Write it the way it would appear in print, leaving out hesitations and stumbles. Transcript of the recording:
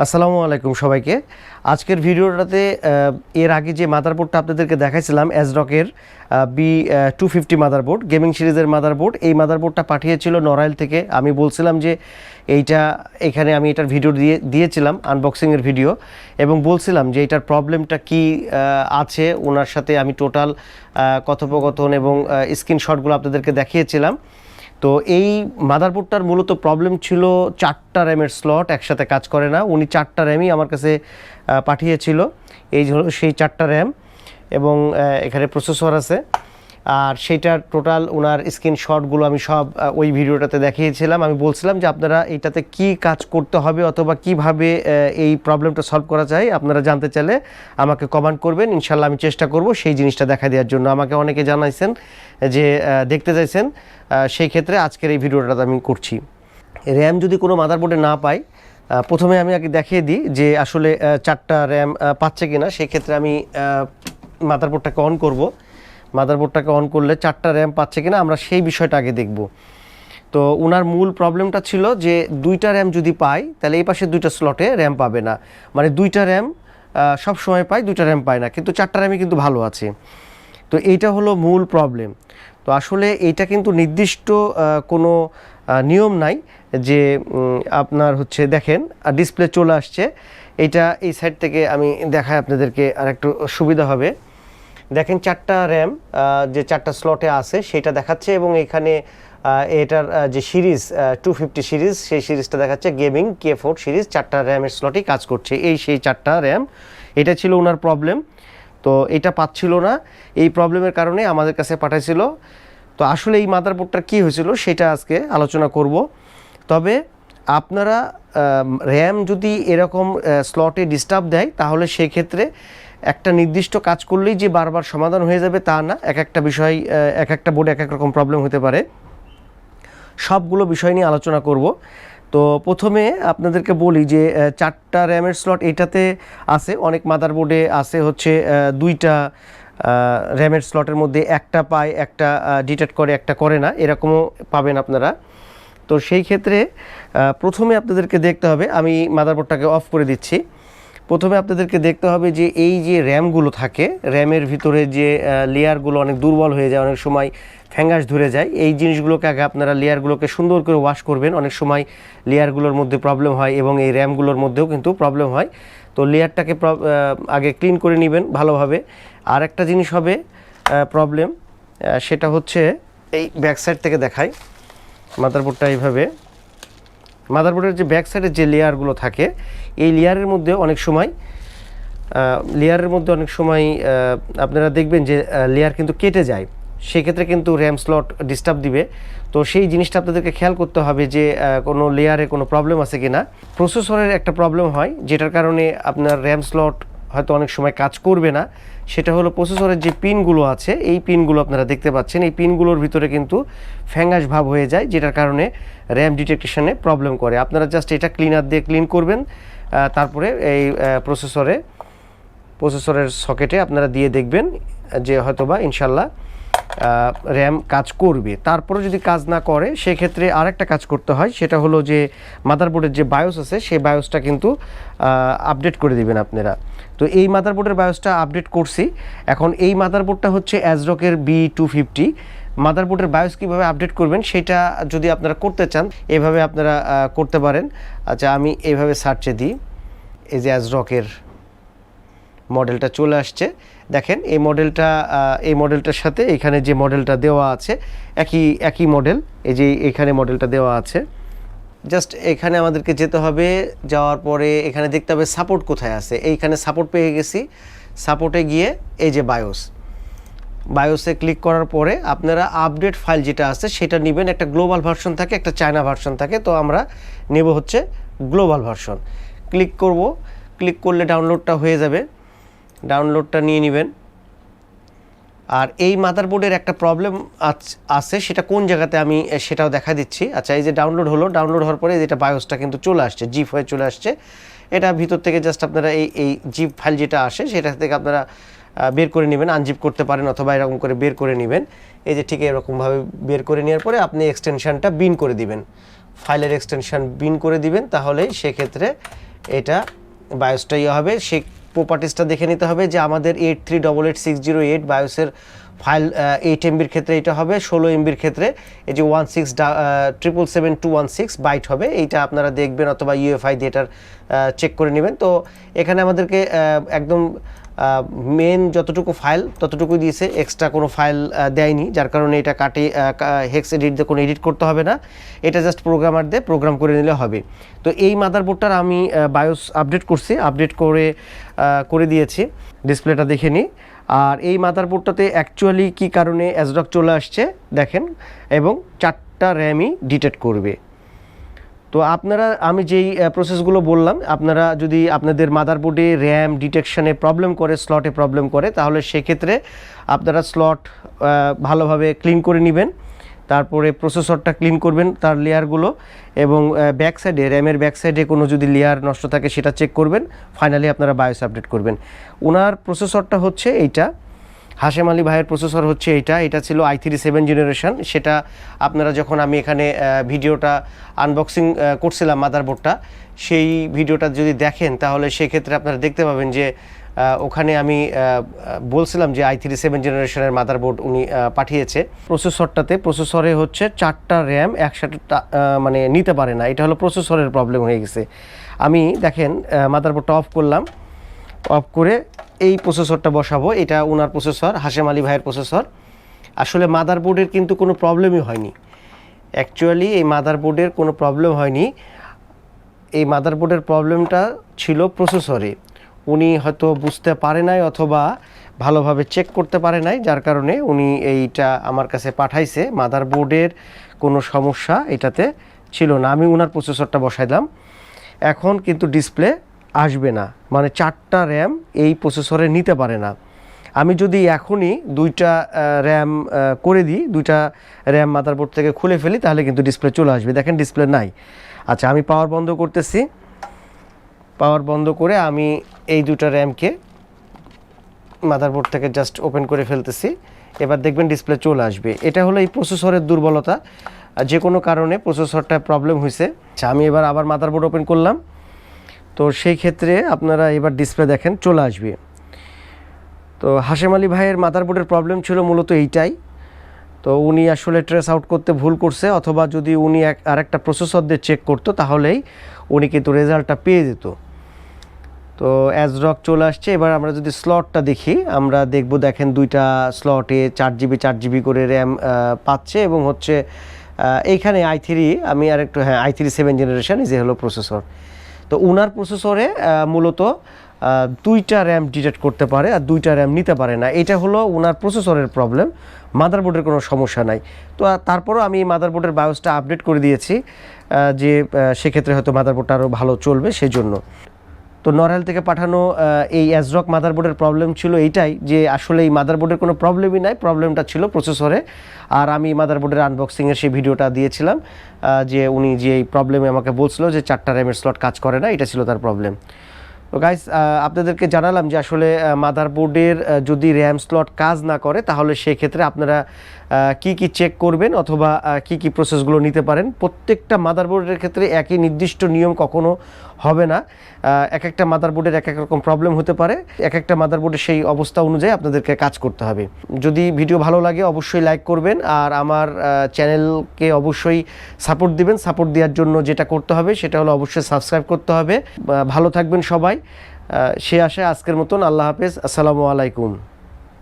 আসসালামু আলাইকুম সবাইকে। আজকের ভিডিওটাতে এর আগে যে মাদারবোর্ডটা আপনাদেরকে দেখাইছিলাম asrock-এর B250 মাদারবোর্ড, গেমিং সিরিজের মাদারবোর্ড, এই মাদারবোর্ডটা পাঠিয়েছিল নড়াইল থেকে। আমি বলছিলাম যে এখানে আমি এটার ভিডিও দিয়েছিলাম আনবক্সিংয়ের ভিডিও, এবং বলছিলাম যে এটার প্রবলেমটা কি আছে। ওনার সাথে আমি টোটাল কথোপকথন এবং স্ক্রিনশটগুলো আপনাদেরকে দেখিয়েছিলাম। তো এই মাদারবোর্ডটার মূলত প্রবলেম ছিল 4টা র্যামের স্লট একসাথে কাজ করে না। উনি 4টা র্যামই আমার কাছে পাঠিয়েছিল। এই হলো সেই 4টা র্যাম, এবং এখানে প্রসেসর আছে। আর সেইটার টোটাল ওনার স্ক্রিনশটগুলো আমি সব ওই ভিডিওটাতে দেখিয়েছিলাম। আমি বলছিলাম যে আপনারা এইটাতে কি কাজ করতে হবে অথবা কিভাবে এই প্রবলেমটা সলভ করা যায়, আপনারা জানতে চাইলে আমাকে কমেন্ট করবেন। ইনশাল্লাহ আমি চেষ্টা করব সেই জিনিসটা দেখা দেওয়ার জন্য। আমাকে অনেকে জানাইছেন যে দেখতে চাইছেন, সেই ক্ষেত্রে আজকের এই ভিডিওটা আমি করছি। র্যাম যদি কোনো মাদারবোর্ডে না পাই, প্রথমে আমি আগে দেখিয়ে দিই যে আসলে 4টা র্যাম পাচ্ছে কিনা। সেই ক্ষেত্রে আমি মাদারবোর্ডটাকে অন করব। মাদারবোর্ডটাকে অন করলে 4টা র্যাম পাচ্ছে কিনা আমরা সেই বিষয়টা আগে দেখব। তো ওনার মূল প্রবলেমটা ছিল যে 2টা র্যাম যদি পাই তাহলে এই পাশে 2টা স্লটে র্যাম পাবে না, মানে 2টা র্যাম সব সময় পাই, 2টা র্যাম পায় না, কিন্তু 4টা র্যামই কিন্তু ভালো আছে। তো এইটা হলো মূল প্রবলেম। তো আসলে এইটা কিন্তু নির্দিষ্ট কোনো নিয়ম নাই যে আপনার হচ্ছে দেখেন ডিসপ্লে চলে আসছে। এইটা এই সাইড থেকে আমি দেখাই আপনাদেরকে আর একটু সুবিধা হবে। দেখেন 4টা র্যাম যে 4টা স্লটে আছে সেটা দেখাচ্ছে, এবং এখানে এটার যে সিরিজ 250 সিরিজ, সেই সিরিজটা দেখাচ্ছে গেমিং K4 সিরিজ 4টা র্যামের স্লটেই কাজ করছে। এই সেই 4টা র্যাম, এটা ছিল ওনার প্রবলেম। তো এটা পাচ্ছিল না, এই প্রবলেমের কারণে আমাদের কাছে পাঠাইছিল। তো আসলে এই মাদারবোর্ডটার কী হয়েছিল সেটা আজকে আলোচনা করব। তবে আপনারা র্যাম যদি এরকম স্লটে ডিস্টার্ব দেয় তাহলে সেই ক্ষেত্রে একটা নির্দিষ্ট কাজ করলেই যে বারবার সমাধান হয়ে যাবে তা না। এক একটা বিষয়, এক একটা বোর্ডে এক এক রকম প্রবলেম হতে পারে। সবগুলো বিষয় নিয়ে আলোচনা করব। তো প্রথমে আপনাদেরকে বলি যে 4টা র্যামের স্লট এটাতে আছে, অনেক মাদারবোর্ডে আছে হচ্ছে 2টা র্যামের স্লটের মধ্যে একটা পায়, একটা ডিটেক্ট করে, একটা করে না, এরকমও পাবেন আপনারা। তো সেই ক্ষেত্রে প্রথমে আপনাদেরকে দেখতে হবে, আমি মাদারবোর্ডটাকে অফ করে দিচ্ছি। প্রথমে আপনাদেরকে দেখতে হবে যে এই যে র্যামগুলো থাকে, র্যামের ভিতরে যে লেয়ারগুলো অনেক দুর্বল হয়ে যায়, অনেক সময় ফ্যাঙ্গাস ধরে যায়। এই জিনিসগুলোকে আগে আপনারা লেয়ারগুলোকে সুন্দর করে ওয়াশ করবেন। অনেক সময় লেয়ারগুলোর মধ্যে প্রবলেম হয় এবং এই র্যামগুলোর মধ্যেও কিন্তু প্রবলেম হয়। তো লেয়ারটাকে আগে ক্লিন করে নেবেন ভালোভাবে। আর একটা জিনিস হবে প্রবলেম, সেটা হচ্ছে এই ব্যাক সাইড থেকে দেখাই। মাদারবোর্ডটা এইভাবে, মাদারবোর্ডের যে ব্যাক সাইডের যে লেয়ারগুলো থাকে, এই লেয়ারের মধ্যে অনেক সময় আপনারা দেখবেন যে লেয়ার কিন্তু কেটে যায়। সেক্ষেত্রে কিন্তু র্যাম স্লট ডিস্টার্ব দিবে। তো সেই জিনিসটা আপনাদেরকে খেয়াল করতে হবে যে কোনো লেয়ারে কোনো প্রবলেম আছে কি না। প্রসেসরের একটা প্রবলেম হয় যেটার কারণে আপনার র্যাম স্লট হয়তো অনেক সময় কাজ করবে না। সেটা হলো প্রসেসরের যে পিনগুলো আছে, এই পিনগুলো আপনারা দেখতে পাচ্ছেন, এই পিনগুলোর ভিতরে কিন্তু ফ্যাঙ্গাস ভাব হয়ে যায়, যেটার কারণে র্যাম ডিটেকশনে প্রবলেম করে। আপনারা জাস্ট এটা ক্লিনার দিয়ে ক্লিন করবেন, তারপরে এই প্রসেসরের সকেটে আপনারা দিয়ে দেখবেন যে হয়তোবা ইনশাল্লাহ র্যাম কাজ করবে। তারপরে যদি কাজ না করে সেক্ষেত্রে আরেকটা কাজ করতে হয়, সেটা হলো যে মাদারবোর্ডের যে বায়োস আছে সেই বায়োসটা কিন্তু আপডেট করে দিবেন আপনারা। তো এই মাদারবোর্ডের বায়োসটা আপডেট করছি। এখন এই মাদারবোর্ডটা হচ্ছে asrock-এর B250। মাদারবোর্ডের বায়োস কীভাবে আপডেট করবেন সেটা যদি আপনারা করতে চান, এভাবে আপনারা করতে পারেন। আচ্ছা, আমি এইভাবে সার্চে দিই, এই যে asrock-এর মডেলটা চলে আসছে। দেখেন এই মডেলটার সাথে এখানে যে মডেলটা দেওয়া আছে একই মডেল। এই যে এখানে মডেলটা দেওয়া আছে। জাস্ট এখানে আমাদেরকে যেতে হবে, যাওয়ার পরে এখানে দেখতে হবে সাপোর্ট কোথায় আছে। এইখানে সাপোর্ট পেয়ে গেছি। সাপোর্টে গিয়ে এই যে বায়োসে ক্লিক করার পরে আপনারা আপডেট ফাইল যেটা আছে সেটা নেবেন। একটা গ্লোবাল ভার্সন থাকে, একটা চায়না ভার্সন থাকে। তো আমরা নেব হচ্ছে গ্লোবাল ভার্সন। ক্লিক করব, ক্লিক করলে ডাউনলোডটা হয়ে যাবে। ডাউনলোডটা নিয়ে নেবেন। আর এই মাদারবোর্ডের একটা প্রবলেম আছে, সেটা কোন জায়গাতে আমি সেটাও দেখা দিচ্ছি। আচ্ছা, এই যে ডাউনলোড হলো, ডাউনলোড হওয়ার পরে যেটা বায়োসটা কিন্তু চলে আসছে, জিপ হয়ে চলে আসছে। এটা ভিতর থেকে জাস্ট আপনারা এই জিপ ফাইল যেটা আসে সেটা থেকে আপনারা বের করে নেবেন, আনজিপ করতে পারেন অথবা এরকম করে বের করে নেবেন। এই যে ঠিক এরকমভাবে বের করে নেওয়ার পরে আপনি এক্সটেনশানটা বিন করে দিবেন, ফাইলের এক্সটেনশান বিন করে দিবেন। তাহলেই সেক্ষেত্রে এটা বায়োসটা ইয়ে হবে। সেই প্রপার্টিসটা দেখে নিতে হবে যে আমাদের 8388608 বায়োসের ফাইল 8 এমবির ক্ষেত্রে এটা হবে, 16 এমবির ক্ষেত্রে এই যে 1677216 বাইট হবে। এইটা আপনারা দেখবেন অথবা ইউএফআই দিয়ে এটার চেক করে নেবেন। তো এখানে আমাদেরকে একদম মেন যতটুকু ফাইল ততটুকুই দিয়েছে, এক্সট্রা কোনো ফাইল দেয়নি, যার কারণে এটা কাটে হেক্স এডিট দিয়ে কোনো এডিট করতে হবে না, এটা জাস্ট প্রোগ্রামার দিয়ে প্রোগ্রাম করে নিলে হবে। তো এই মাদারবোর্ডটার আমি বায়োস আপডেট করছি, আপডেট করে দিয়েছি। ডিসপ্লেটা দেখে নিই। আর এই মাদারবোর্ডটাতে অ্যাকচুয়ালি কী কারণে অ্যাসরক চলে আসছে দেখেন, এবং 4টা র্যামই ডিটেক্ট করবে। তো আপনারা আমি যেই প্রসেসগুলো বললাম, আপনারা যদি আপনাদের মাদারবোর্ডে র্যাম ডিটেকশনে প্রবলেম করে, স্লটে প্রবলেম করে, তাহলে সেক্ষেত্রে আপনারা স্লট ভালোভাবে ক্লিন করে নেবেন, তারপরে প্রসেসরটা ক্লিন করবেন তার লেয়ারগুলো, এবং ব্যাক সাইডে র্যামের ব্যাক সাইডে কোনো যদি লেয়ার নষ্ট থাকে সেটা চেক করবেন। ফাইনালি আপনারা বায়োস আপডেট করবেন। ওনার প্রসেসরটা হচ্ছে এইটা, হাশেম আলী ভাইয়ের প্রসেসর হচ্ছে এটা ছিল i3 7 জেনারেশন। সেটা আপনারা যখন আমি এখানে ভিডিওটা আনবক্সিং করছিলাম মাদারবোর্ডটা, সেই ভিডিওটা যদি দেখেন তাহলে সেক্ষেত্রে আপনারা দেখতে পাবেন যে ওখানে আমি বলছিলাম যে i3 7 জেনারেশনের মাদারবোর্ড উনি পাঠিয়েছে। প্রসেসরে হচ্ছে 4টা র্যাম একসাথে মানে নিতে পারে না, এটা হলো প্রসেসরের প্রবলেম হয়ে গেছে। আমি দেখেন মাদারবোর্ডটা অফ করলাম, অফ করে এই প্রসেসরটা বসাবো। এটা ওনার প্রসেসর, হাশেম আলী ভাইয়ের প্রসেসর। আসলে মাদারবোর্ডের কিন্তু কোনো প্রবলেমই হয়নি, অ্যাকচুয়ালি এই মাদারবোর্ডের কোনো প্রবলেম হয়নি। এই মাদারবোর্ডের প্রবলেমটা ছিল প্রসেসরে। উনি হয়তো বুঝতে পারে নাই অথবা ভালোভাবে চেক করতে পারে নাই, যার কারণে উনি এইটা আমার কাছে পাঠাইছে। মাদারবোর্ডের কোনো সমস্যা এটাতে ছিল না। আমি ওনার প্রসেসরটা বসাইলাম, এখন কিন্তু ডিসপ্লে আসবে না, মানে 4টা র্যাম এই প্রসেসরে নিতে পারে না। আমি যদি এখনই 2টা র্যাম করে দিই, 2টা র্যাম মাদারবোর্ড থেকে খুলে ফেলি, তাহলে কিন্তু ডিসপ্লে চলে আসবে। দেখেন ডিসপ্লে নাই। আচ্ছা, আমি পাওয়ার বন্ধ করতেছি। পাওয়ার বন্ধ করে আমি এই 2টা র্যামকে মাদারবোর্ড থেকে জাস্ট ওপেন করে ফেলতেছি। এবার দেখবেন ডিসপ্লে চলে আসবে। এটা হলো এই প্রসেসরের দুর্বলতা, যে কোনো কারণে প্রসেসরটা প্রবলেম হয়েছে। আচ্ছা, আমি এবার আবার মাদারবোর্ড ওপেন করলাম। তো সেই ক্ষেত্রে আপনারা এবার ডিসপ্লে দেখেন চলে আসবে। তো হাশেম আলী ভাইয়ের মাদারবোর্ডের প্রবলেম ছিল মূলত এইটাই। তো উনি আসলে ট্রেস আউট করতে ভুল করছে, অথবা যদি উনি আরেকটা প্রসেসর দিয়ে চেক করতো তাহলেই উনি কিন্তু রেজাল্টটা পেয়ে যেত। তো অ্যাসরক চলে আসছে। এবার আমরা যদি স্লটটা দেখি, আমরা দেখব দেখেন 2টা স্লটে 4GB করে র্যাম পাচ্ছে, এবং হচ্ছে এইখানে i3 আমি আরেকটু i3 7 জেনারেশন যে হলো প্রসেসর। তো ওনার প্রসেসরে মূলত 2টা র্যাম ডিটেক্ট করতে পারে আর 2টা র্যাম নিতে পারে না। এটা হলো ওনার প্রসেসরের প্রবলেম, মাদারবোর্ডের কোনো সমস্যা নাই। তো তারপরও আমি মাদারবোর্ডের বায়োসটা আপডেট করে দিয়েছি, যে সেক্ষেত্রে হয়তো মাদারবোর্ডটা আরও ভালো চলবে সেই জন্য। তো নড়াইল থেকে পাঠানো এই অ্যাসরক মাদারবোর্ডের প্রবলেম ছিল এইটাই, যে আসলে এই মাদারবোর্ডের কোনো প্রবলেমই নাই, প্রবলেমটা ছিল প্রসেসরে। আর আমি মাদারবোর্ডের আনবক্সিংয়ের সেই ভিডিওটা দিয়েছিলাম, যে উনি যে এই প্রবলেমে আমাকে বলছিল যে 4টা র্যামের স্লট কাজ করে না, এটা ছিল তার প্রবলেম। তো গাইস, আপনাদেরকে জানালাম যে আসলে মাদারবোর্ডের যদি র্যাম স্লট কাজ না করে তাহলে সেক্ষেত্রে আপনারা কি চেক করবেন অথবা কি প্রসেসগুলো নিতে পারেন। প্রত্যেকটা মাদারবোর্ডের ক্ষেত্রে একই নির্দিষ্ট নিয়ম কখনো হবে না। এক একটা মাদারবোর্ডের এক এক রকম প্রবলেম হতে পারে, এক একটা মাদারবোর্ডের সেই অবস্থা অনুযায়ী আপনাদেরকে কাজ করতে হবে। যদি ভিডিও ভালো লাগে অবশ্যই লাইক করবেন, আর আমার চ্যানেলকে অবশ্যই সাপোর্ট দিবেন। সাপোর্ট দেওয়ার জন্য যেটা করতে হবে সেটা হলো অবশ্যই সাবস্ক্রাইব করতে হবে। ভালো থাকবেন সবাই। সে আশায় আজকের মতন আল্লাহ হাফেজ, আসসালামু আলাইকুম।